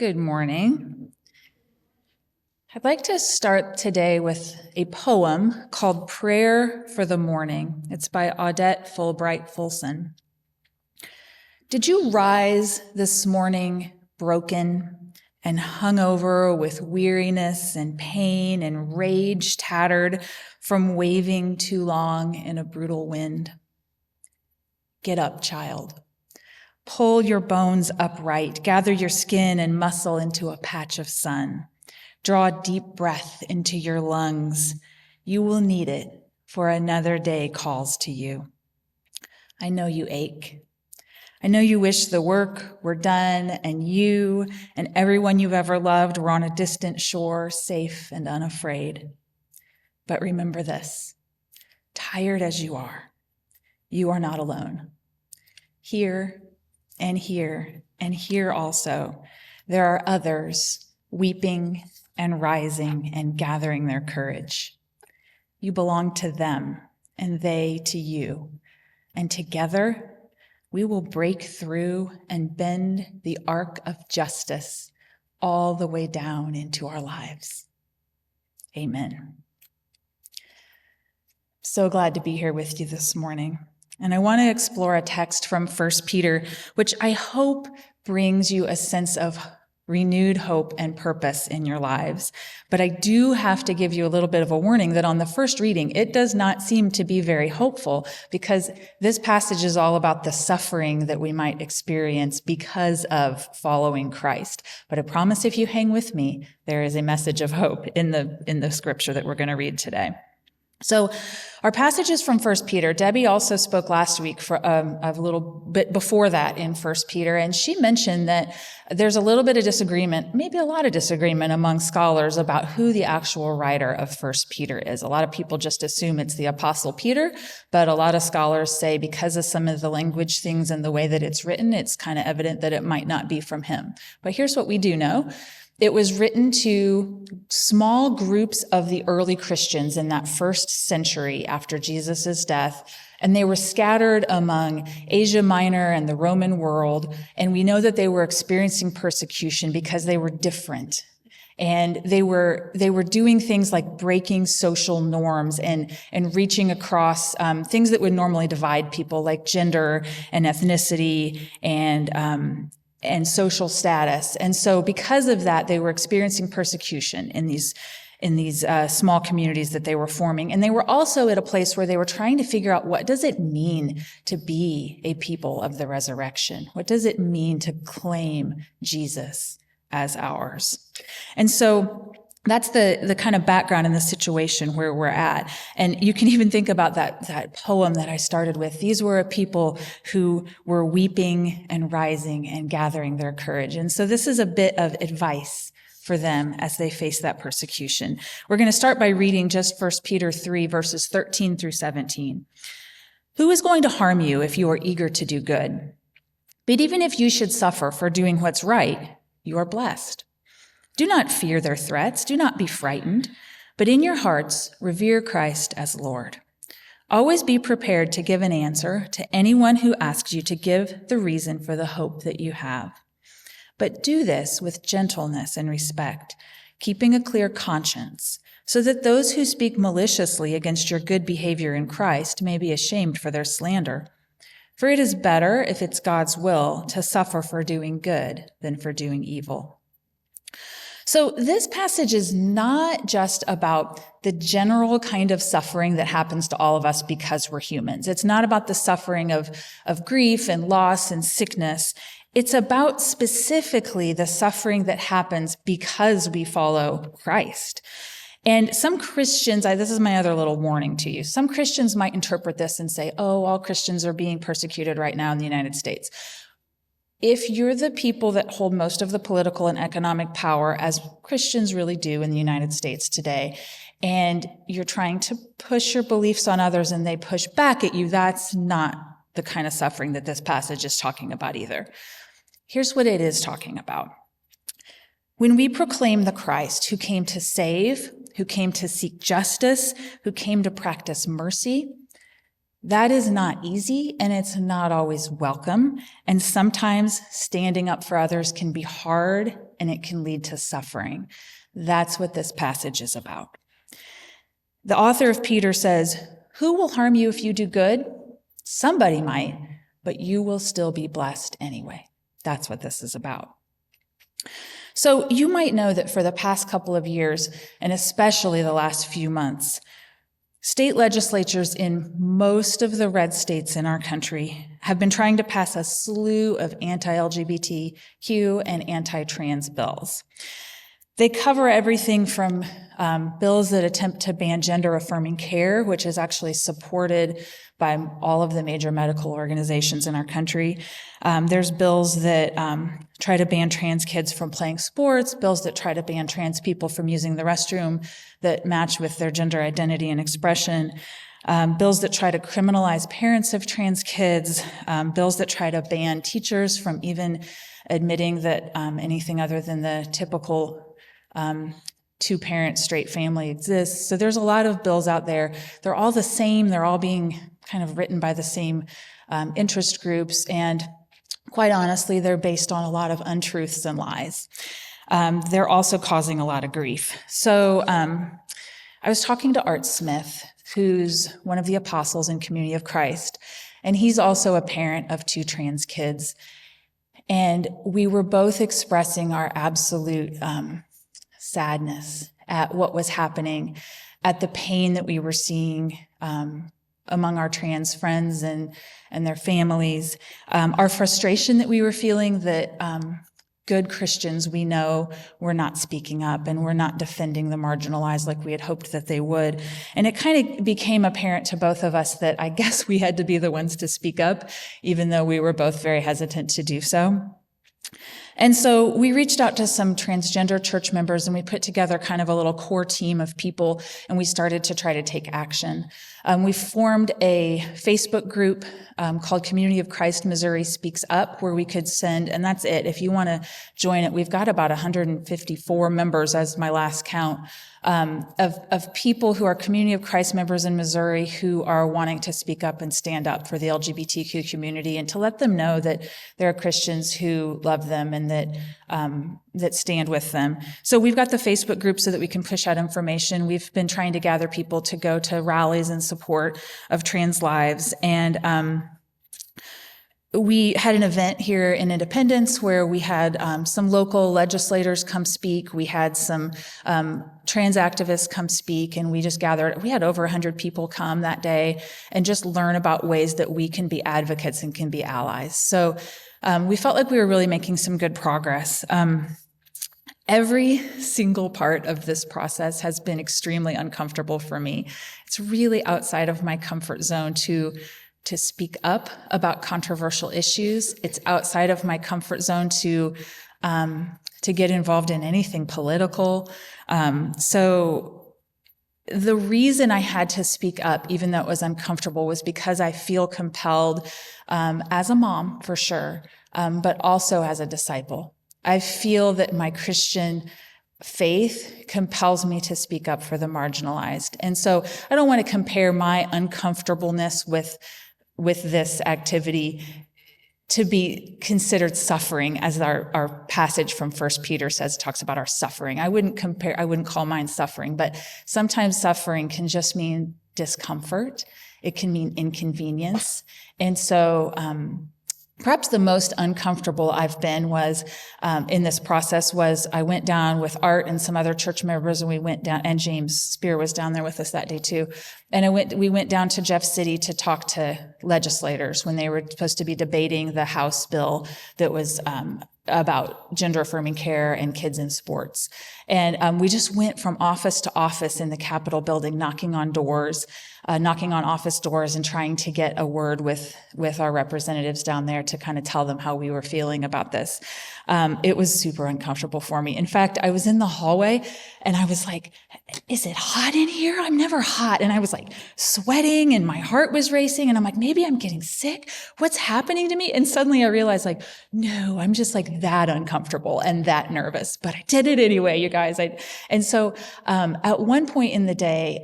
Good morning. I'd like to start today with a poem called Prayer for the Morning. It's by Audette Fulbright Fulson. Did you rise this morning broken and hungover with weariness and pain and rage tattered from waving too long in a brutal wind? Get up, child. Pull your bones upright, gather your skin and muscle into a patch of sun. Draw a deep breath into your lungs. You will need it, for another day calls to you. I know you ache. I know you wish the work were done and you and everyone you've ever loved were on a distant shore, safe and unafraid. But remember this, tired as you are not alone. Here, and here also, there are others weeping and rising and gathering their courage. You belong to them, and they to you. And together, we will break through and bend the arc of justice all the way down into our lives. Amen. So glad to be here with you this morning. And I want to explore a text from 1 Peter, which I hope brings you a sense of renewed hope and purpose in your lives. But I do have to give you a little bit of a warning that on the first reading, it does not seem to be very hopeful because this passage is all about the suffering that we might experience because of following Christ. But I promise if you hang with me, there is a message of hope in the scripture that we're going to read today. So our passage is from 1 Peter. Debbie also spoke last week for a little bit before that in 1 Peter, and she mentioned that there's a little bit of disagreement, maybe a lot of disagreement among scholars about who the actual writer of 1 Peter is. A lot of people just assume it's the Apostle Peter, but a lot of scholars say because of some of the language things and the way that it's written, it's kind of evident that it might not be from him. But here's what we do know. It was written to small groups of the early Christians in that first century after Jesus' death, and they were scattered among Asia Minor and the Roman world, and we know that they were experiencing persecution because they were different. And they were doing things like breaking social norms and reaching across things that would normally divide people, like gender and ethnicity and social status. And so because of that, they were experiencing persecution in these small communities that they were forming. And they were also at a place where they were trying to figure out, what does it mean to be a people of the resurrection? What does it mean to claim Jesus as ours? And so that's the kind of background in the situation where we're at. And you can even think about that poem that I started with. These were a people who were weeping and rising and gathering their courage. And so this is a bit of advice for them as they face that persecution. We're going to start by reading just 1 Peter 3, verses 13 through 17. Who is going to harm you if you are eager to do good? But even if you should suffer for doing what's right, you are blessed. Do not fear their threats. Do not be frightened, but in your hearts, revere Christ as Lord. Always be prepared to give an answer to anyone who asks you to give the reason for the hope that you have. But do this with gentleness and respect, keeping a clear conscience, so that those who speak maliciously against your good behavior in Christ may be ashamed for their slander. For it is better, if it's God's will, to suffer for doing good than for doing evil. So this passage is not just about the general kind of suffering that happens to all of us because we're humans. It's not about the suffering of grief and loss and sickness. It's about specifically the suffering that happens because we follow Christ. And some Christians, this is my other little warning to you, some Christians might interpret this and say, oh, all Christians are being persecuted right now in the United States. If you're the people that hold most of the political and economic power, as Christians really do in the United States today, and you're trying to push your beliefs on others and they push back at you, that's not the kind of suffering that this passage is talking about either. Here's what it is talking about. When we proclaim the Christ who came to save, who came to seek justice, who came to practice mercy, that is not easy, and it's not always welcome. And sometimes standing up for others can be hard and it can lead to suffering. That's what this passage is about. The author of Peter says, "Who will harm you if you do good? Somebody might, but you will still be blessed anyway." That's what this is about. So you might know that for the past couple of years, and especially the last few months, state legislatures in most of the red states in our country have been trying to pass a slew of anti-LGBTQ and anti-trans bills. They cover everything from bills that attempt to ban gender-affirming care, which is actually supported by all of the major medical organizations in our country. There's bills that try to ban trans kids from playing sports, bills that try to ban trans people from using the restroom that match with their gender identity and expression, bills that try to criminalize parents of trans kids, bills that try to ban teachers from even admitting that anything other than the typical two-parent straight family exists. So there's a lot of bills out there. They're all the same. They're all being kind of written by the same interest groups. And quite honestly, they're based on a lot of untruths and lies. They're also causing a lot of grief. So I was talking to Art Smith, who's one of the apostles in Community of Christ, and he's also a parent of 2 trans kids. And we were both expressing our absolute sadness at what was happening, at the pain that we were seeing among our trans friends and their families, our frustration that we were feeling that good Christians we know were not speaking up and were not defending the marginalized like we had hoped that they would. And it kind of became apparent to both of us that I guess we had to be the ones to speak up, even though we were both very hesitant to do so. And so we reached out to some transgender church members and we put together kind of a little core team of people and we started to try to take action. We formed a Facebook group called Community of Christ Missouri Speaks Up, where we could send, and that's it. If you want to join it, we've got about 154 members as my last count, of people who are Community of Christ members in Missouri who are wanting to speak up and stand up for the LGBTQ community and to let them know that there are Christians who love them and that stand with them. So we've got the Facebook group so that we can push out information. We've been trying to gather people to go to rallies in support of trans lives. And we had an event here in Independence where we had some local legislators come speak. We had some trans activists come speak, and we just gathered. We had over 100 people come that day and just learn about ways that we can be advocates and can be allies. So we felt like we were really making some good progress. Every single part of this process has been extremely uncomfortable for me. It's really outside of my comfort zone to speak up about controversial issues. It's outside of my comfort zone to get involved in anything political. So the reason I had to speak up, even though it was uncomfortable, was because I feel compelled as a mom, for sure, but also as a disciple. I feel that my Christian faith compels me to speak up for the marginalized. And so I don't want to compare my uncomfortableness with this activity to be considered suffering, as our passage from 1 Peter says, talks about our suffering. I wouldn't call mine suffering, but sometimes suffering can just mean discomfort. It can mean inconvenience. And so, perhaps the most uncomfortable I've been was in this process was I went down with Art and some other church members, and we went down, and James Spear was down there with us that day too. And we went down to Jeff City to talk to legislators when they were supposed to be debating the House bill that was about gender-affirming care and kids in sports. And we just went from office to office in the Capitol building, knocking on office doors and trying to get a word with our representatives down there to kind of tell them how we were feeling about this. It was super uncomfortable for me. In fact, I was in the hallway and I was like, is it hot in here? I'm never hot. And I was like sweating and my heart was racing and I'm like, maybe I'm getting sick. What's happening to me? And suddenly I realized like, no, I'm just like that uncomfortable and that nervous, but I did it anyway, you guys. And so at one point in the day,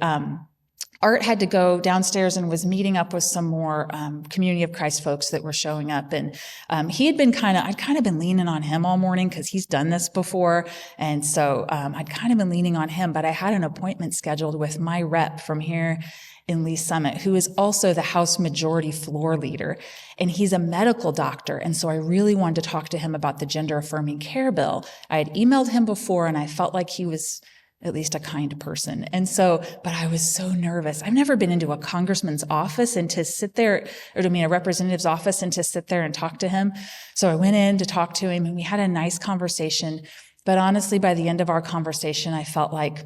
Art had to go downstairs and was meeting up with some more Community of Christ folks that were showing up. And I'd kind of been leaning on him all morning because he's done this before. And so I'd kind of been leaning on him, but I had an appointment scheduled with my rep from here in Lee Summit, who is also the House Majority Floor Leader. And he's a medical doctor. And so I really wanted to talk to him about the gender affirming care bill. I had emailed him before and I felt like he was at least a kind person. And so, but I was so nervous. I've never been into a congressman's office and to sit there, a representative's office and to sit there and talk to him. So I went in to talk to him and we had a nice conversation. But honestly, by the end of our conversation, I felt like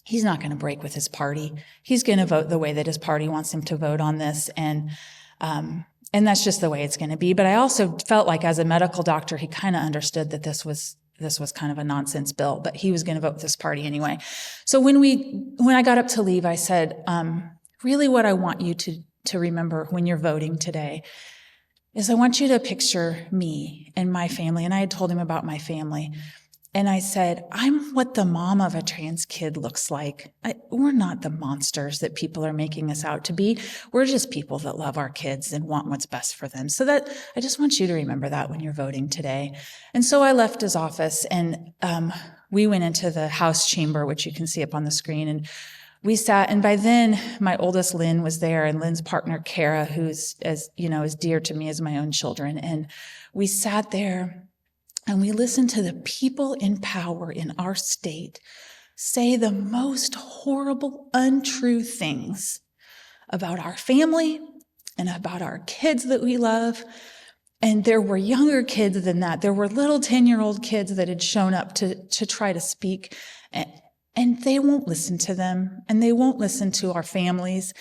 he's not going to break with his party. He's going to vote the way that his party wants him to vote on this. And that's just the way it's going to be. But I also felt like as a medical doctor, he kind of understood that this was kind of a nonsense bill, but he was going to vote with this party anyway. So when I got up to leave, I said, really what I want you to remember when you're voting today is I want you to picture me and my family. And I had told him about my family. And I said, I'm what the mom of a trans kid looks like. We're not the monsters that people are making us out to be. We're just people that love our kids and want what's best for them. So that I just want you to remember that when you're voting today. And so I left his office and we went into the House chamber, which you can see up on the screen. And we sat, and by then my oldest Lynn was there and Lynn's partner, Kara, who's as dear to me as my own children. And we sat there and we listened to the people in power in our state say the most horrible, untrue things about our family and about our kids that we love. And there were younger kids than that. There were little 10-year-old kids that had shown up to try to speak. And they won't listen to them. And they won't listen to our families.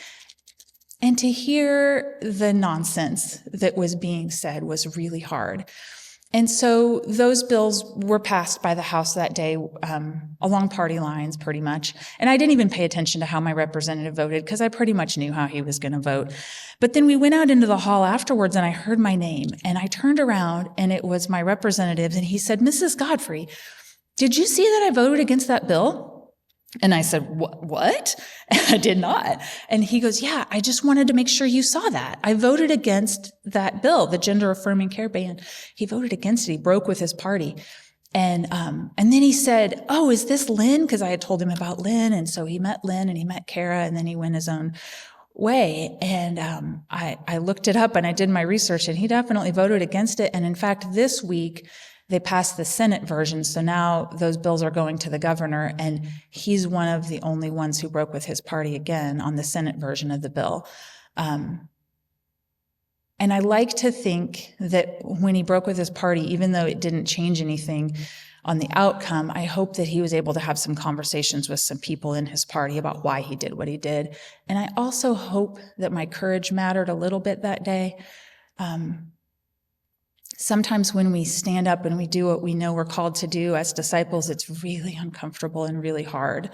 And to hear the nonsense that was being said was really hard. And so those bills were passed by the House that day along party lines, pretty much. And I didn't even pay attention to how my representative voted because I pretty much knew how he was going to vote. But then we went out into the hall afterwards and I heard my name. And I turned around and it was my representative. And he said, Mrs. Godfrey, did you see that I voted against that bill? And I said, what? I did not. And he goes, yeah, I just wanted to make sure you saw that. I voted against that bill, the gender affirming care ban. He voted against it. He broke with his party. And then he said, oh, is this Lynn? Because I had told him about Lynn. And so he met Lynn and he met Kara and then he went his own way. And I looked it up and I did my research and he definitely voted against it. And in fact, this week, they passed the Senate version, so now those bills are going to the governor, and he's one of the only ones who broke with his party again on the Senate version of the bill. And I like to think that when he broke with his party, even though it didn't change anything on the outcome, I hope that he was able to have some conversations with some people in his party about why he did what he did. And I also hope that my courage mattered a little bit that day. Sometimes when we stand up and we do what we know we're called to do as disciples, it's really uncomfortable and really hard.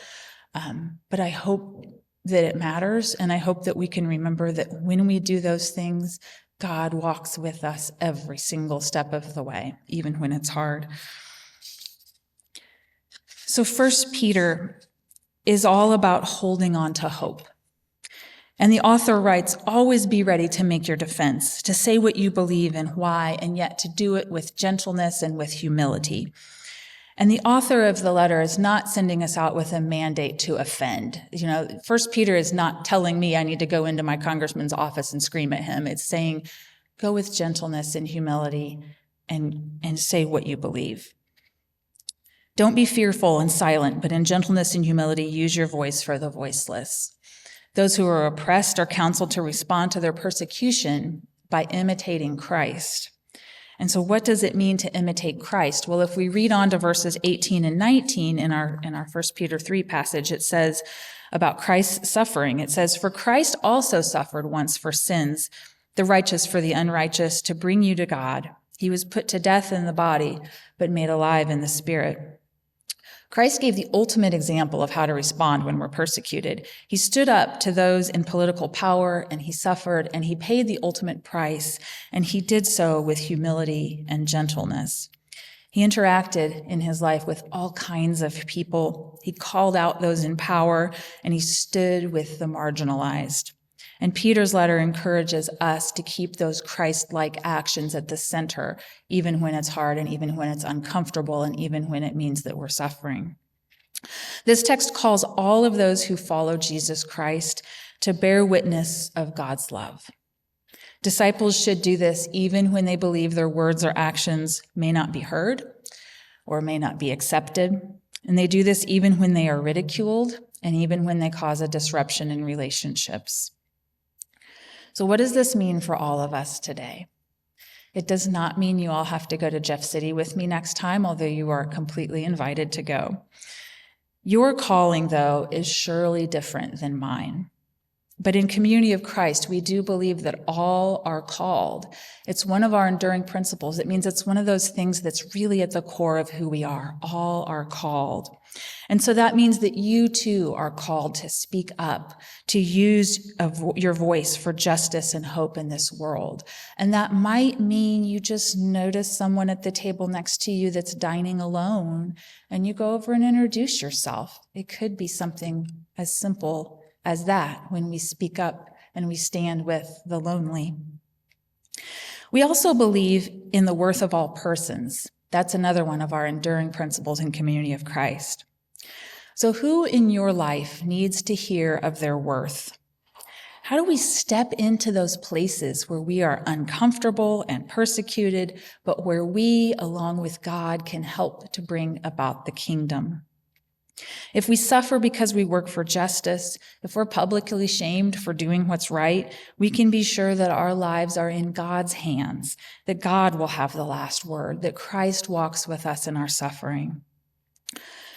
But I hope that it matters, and I hope that we can remember that when we do those things, God walks with us every single step of the way, even when it's hard. So 1 Peter is all about holding on to hope. And the author writes, always be ready to make your defense, to say what you believe and why, and yet to do it with gentleness and with humility. And the author of the letter is not sending us out with a mandate to offend. 1 Peter is not telling me I need to go into my congressman's office and scream at him. It's saying, go with gentleness and humility and say what you believe. Don't be fearful and silent, but in gentleness and humility, use your voice for the voiceless. Those who are oppressed are counseled to respond to their persecution by imitating Christ. And so what does it mean to imitate Christ? Well, if we read on to verses 18 and 19 in our 1 Peter 3 passage, it says about Christ's suffering. It says, for Christ also suffered once for sins, the righteous for the unrighteous, to bring you to God. He was put to death in the body, but made alive in the spirit. Christ gave the ultimate example of how to respond when we're persecuted. He stood up to those in political power, and he suffered, and he paid the ultimate price, and he did so with humility and gentleness. He interacted in his life with all kinds of people. He called out those in power, and he stood with the marginalized. And Peter's letter encourages us to keep those Christ-like actions at the center, even when it's hard and even when it's uncomfortable and even when it means that we're suffering. This text calls all of those who follow Jesus Christ to bear witness of God's love. Disciples should do this even when they believe their words or actions may not be heard or may not be accepted. And they do this even when they are ridiculed and even when they cause a disruption in relationships. So what does this mean for all of us today? It does not mean you all have to go to Jeff City with me next time, although you are completely invited to go. Your calling, though, is surely different than mine. But in Community of Christ, we do believe that all are called. It's one of our enduring principles. It means it's one of those things that's really at the core of who we are. All are called. And so that means that you too are called to speak up, to use your voice for justice and hope in this world. And that might mean you just notice someone at the table next to you that's dining alone, and you go over and introduce yourself. It could be something as simple as that when we speak up and we stand with the lonely. We also believe in the worth of all persons. That's another one of our enduring principles in Community of Christ. So who in your life needs to hear of their worth? How do we step into those places where we are uncomfortable and persecuted, but where we, along with God, can help to bring about the kingdom? If we suffer because we work for justice, if we're publicly shamed for doing what's right, we can be sure that our lives are in God's hands, that God will have the last word, that Christ walks with us in our suffering.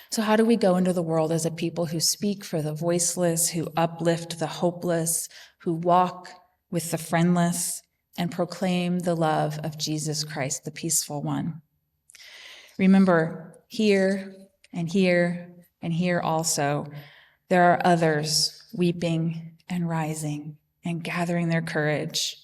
So how do we go into the world as a people who speak for the voiceless, who uplift the hopeless, who walk with the friendless, and proclaim the love of Jesus Christ, the peaceful one? Remember, here and here and here also, there are others weeping and rising and gathering their courage.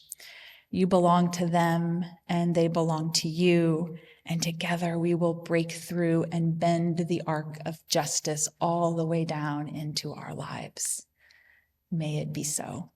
You belong to them and they belong to you, and together we will break through and bend the arc of justice all the way down into our lives. May it be so.